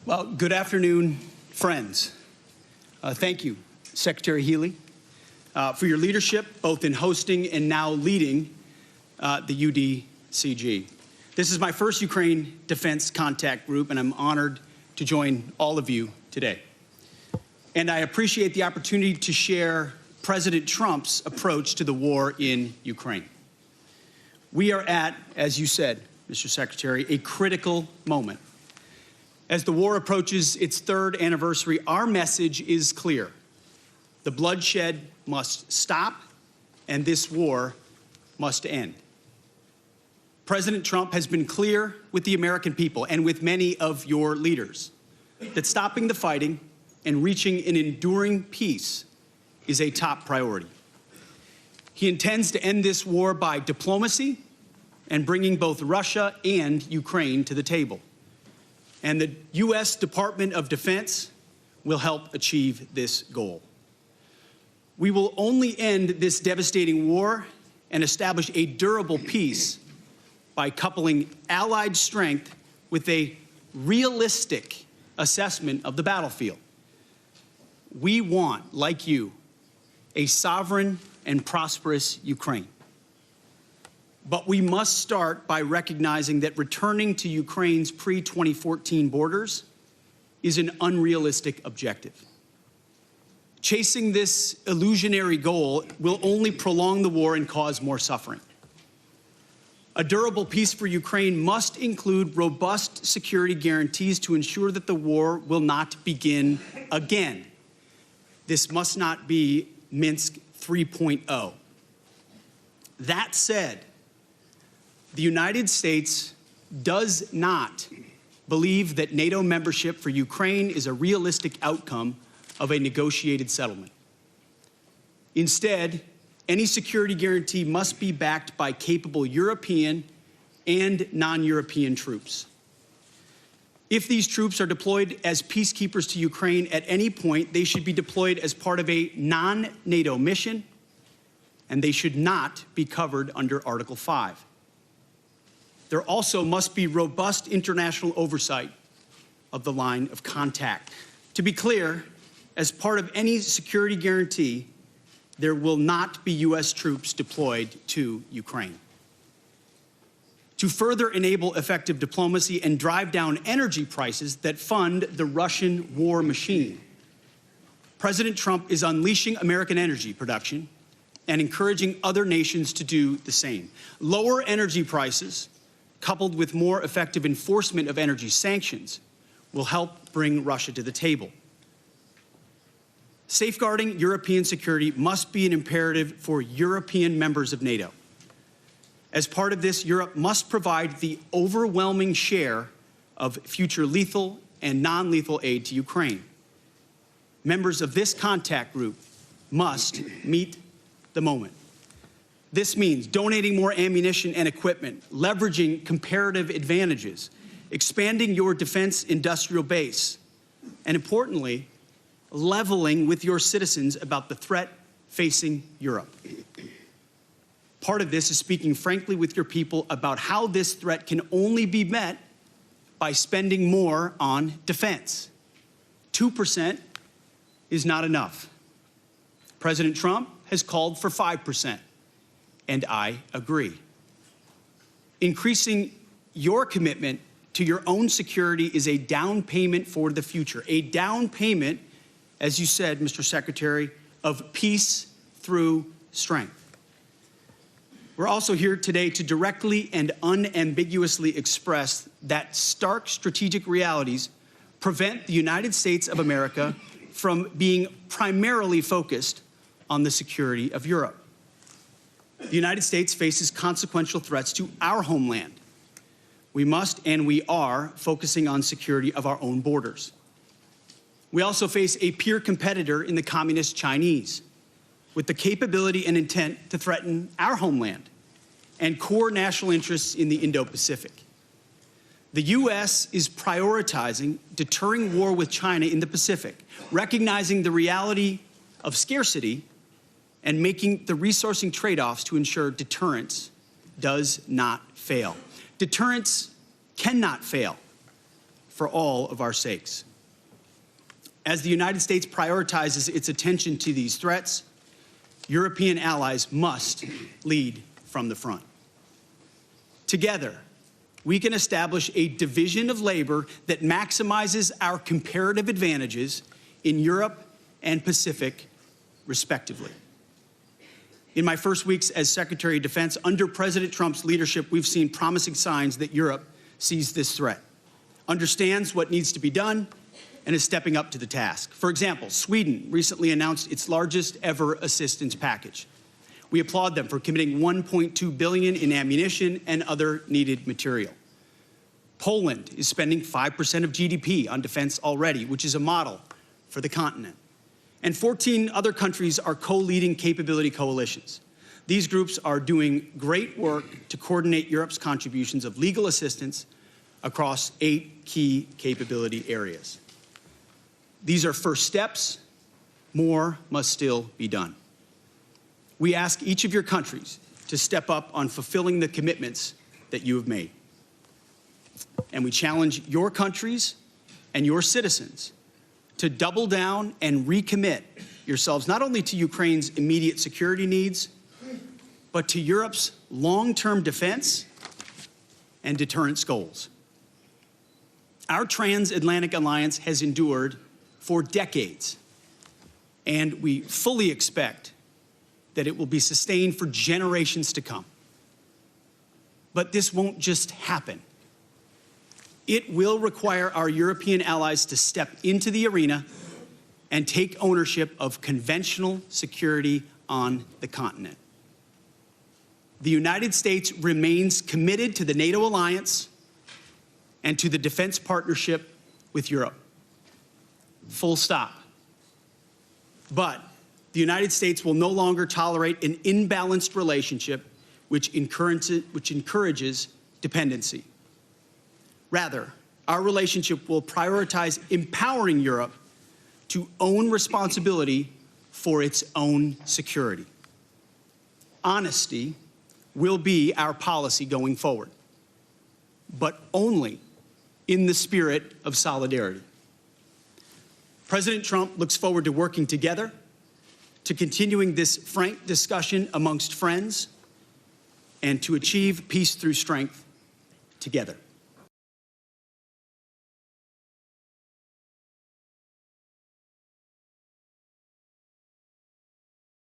Well, good afternoon, friends. Thank you, Secretary Healy, for your leadership, both in hosting and now leading the UDCG. This is my first Ukraine Defense Contact Group, and I'm honored to join all of you today. And I appreciate the opportunity to share President Trump's approach to the war in Ukraine. We are at, as you said, Mr. Secretary, a critical moment. As the war approaches its third anniversary, our message is clear. The bloodshed must stop, and this war must end. President Trump has been clear with the American people and with many of your leaders that stopping the fighting and reaching an enduring peace is a top priority. He intends to end this war by diplomacy and bringing both Russia and Ukraine to the table. And the U.S. Department of Defense will help achieve this goal. We will only end this devastating war and establish a durable peace by coupling allied strength with a realistic assessment of the battlefield. We want, like you, a sovereign and prosperous Ukraine. But we must start by recognizing that returning to Ukraine's pre-2014 borders is an unrealistic objective. Chasing this illusionary goal will only prolong the war and cause more suffering. A durable peace for Ukraine must include robust security guarantees to ensure that the war will not begin again. This must not be Minsk 3.0. That said, the United States does not believe that NATO membership for Ukraine is a realistic outcome of a negotiated settlement. Instead, any security guarantee must be backed by capable European and non-European troops. If these troops are deployed as peacekeepers to Ukraine at any point, they should be deployed as part of a non-NATO mission, and they should not be covered under Article 5. There also must be robust international oversight of the line of contact. To be clear, as part of any security guarantee, there will not be U.S. troops deployed to Ukraine. To further enable effective diplomacy and drive down energy prices that fund the Russian war machine, President Trump is unleashing American energy production and encouraging other nations to do the same. Lower energy prices, coupled with more effective enforcement of energy sanctions, will help bring Russia to the table. Safeguarding European security must be an imperative for European members of NATO. As part of this, Europe must provide the overwhelming share of future lethal and non-lethal aid to Ukraine. Members of this contact group must meet the moment. This means donating more ammunition and equipment, leveraging comparative advantages, expanding your defense industrial base, and importantly, leveling with your citizens about the threat facing Europe. Part of this is speaking frankly with your people about how this threat can only be met by spending more on defense. 2% is not enough. President Trump has called for 5%. And I agree. Increasing your commitment to your own security is a down payment for the future, a down payment, as you said, Mr. Secretary, of peace through strength. We're also here today to directly and unambiguously express that stark strategic realities prevent the United States of America from being primarily focused on the security of Europe. The United States faces consequential threats to our homeland. We must and we are focusing on security of our own borders. We also face a peer competitor in the communist Chinese with the capability and intent to threaten our homeland and core national interests in the Indo-Pacific. The U.S. is prioritizing deterring war with China in the Pacific, recognizing the reality of scarcity and making the resourcing trade-offs to ensure deterrence does not fail. Deterrence cannot fail. for all of our sakes. As the United States prioritizes its attention to these threats, European allies must lead from the front. Together, we can establish a division of labor that maximizes our comparative advantages in Europe and Pacific, respectively. In my first weeks as Secretary of Defense, under President Trump's leadership, we've seen promising signs that Europe sees this threat, understands what needs to be done, and is stepping up to the task. For example, Sweden recently announced its largest ever assistance package. We applaud them for committing $1.2 billion in ammunition and other needed material. Poland is spending 5% of GDP on defense already, which is a model for the continent. And 14 other countries are co-leading capability coalitions. These groups are doing great work to coordinate Europe's contributions of legal assistance across 8 key capability areas. These are first steps. More must still be done. We ask each of your countries to step up on fulfilling the commitments that you have made. And we challenge your countries and your citizens to double down and recommit yourselves not only to Ukraine's immediate security needs, but to Europe's long-term defense and deterrence goals. Our transatlantic alliance has endured for decades, and we fully expect that it will be sustained for generations to come. But this won't just happen. It will require our European allies to step into the arena and take ownership of conventional security on the continent. The United States remains committed to the NATO alliance and to the defense partnership with Europe. Full stop. But the United States will no longer tolerate an imbalanced relationship which encourages dependency. Rather, our relationship will prioritize empowering Europe to own responsibility for its own security. Honesty will be our policy going forward, but only in the spirit of solidarity. President Trump looks forward to working together, to continuing this frank discussion amongst friends, and to achieve peace through strength together.